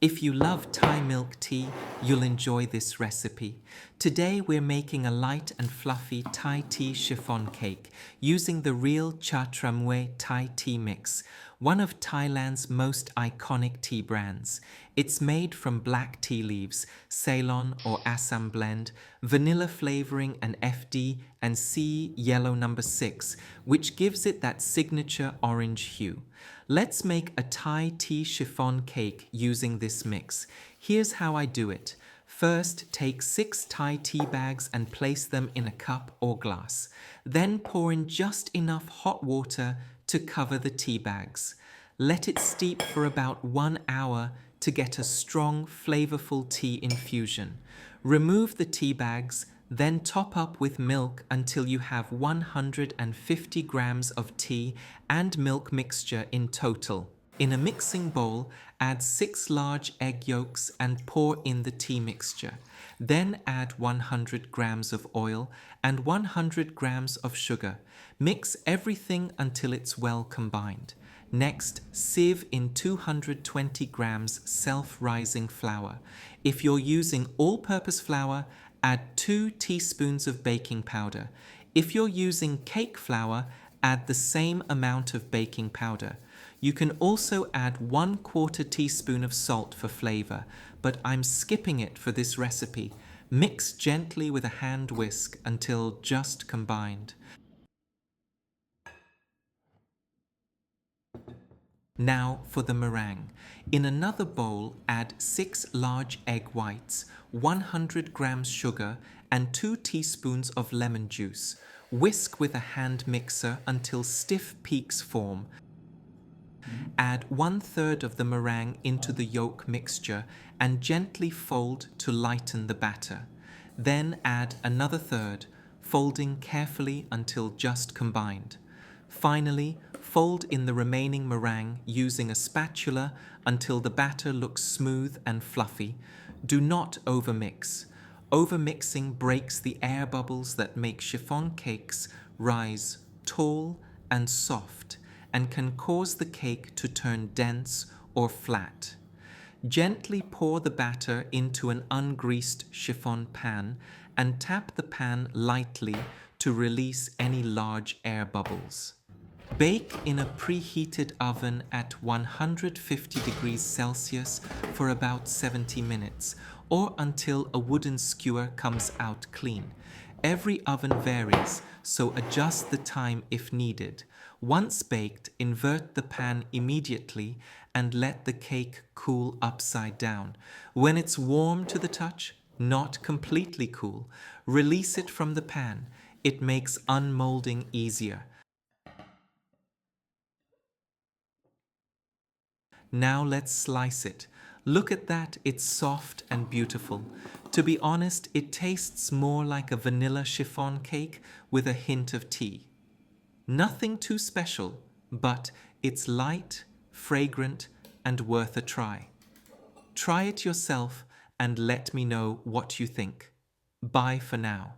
If you love Thai milk tea, you'll enjoy this recipe. Today we're making a light and fluffy Thai tea chiffon cake using the real Cha Tramwe Thai tea mix, one of Thailand's most iconic tea brands. It's made from black tea leaves, Ceylon or Assam blend, vanilla flavoring and FD and C yellow number 6, which gives it that signature orange hue. Let's make a Thai tea chiffon cake using this mix. Here's how I do it. First, take 6 Thai tea bags and place them in a cup or glass. Then pour in just enough hot water to cover the tea bags. Let it steep for about 1 hour to get a strong, flavorful tea infusion. Remove the tea bags, then top up with milk until you have 150 grams of tea and milk mixture in total. In a mixing bowl, add 6 large egg yolks and pour in the tea mixture. Then add 100 grams of oil and 100 grams of sugar. Mix everything until it's well combined. Next, sieve in 220 grams self-rising flour. If you're using all-purpose flour, add 2 teaspoons of baking powder. If you're using cake flour, add the same amount of baking powder. You can also add 1/4 teaspoon of salt for flavor, but I'm skipping it for this recipe. Mix gently with a hand whisk until just combined. Now for the meringue. In another bowl, add 6 large egg whites, 100 grams sugar, and 2 teaspoons of lemon juice. Whisk with a hand mixer until stiff peaks form. Add 1/3 of the meringue into the yolk mixture and gently fold to lighten the batter. Then add another third, folding carefully until just combined. Finally, fold in the remaining meringue using a spatula until the batter looks smooth and fluffy. Do not overmix. Overmixing breaks the air bubbles that make chiffon cakes rise tall and soft and can cause the cake to turn dense or flat. Gently pour the batter into an ungreased chiffon pan and tap the pan lightly to release any large air bubbles. Bake in a preheated oven at 150 degrees Celsius for about 70 minutes or until a wooden skewer comes out clean. Every oven varies, so adjust the time if needed. Once baked, invert the pan immediately and let the cake cool upside down. When it's warm to the touch, not completely cool, release it from the pan. It makes unmolding easier. Now let's slice it. Look at that, it's soft and beautiful. To be honest, it tastes more like a vanilla chiffon cake with a hint of tea. Nothing too special, but it's light, fragrant, and worth a try. Try it yourself and let me know what you think. Bye for now.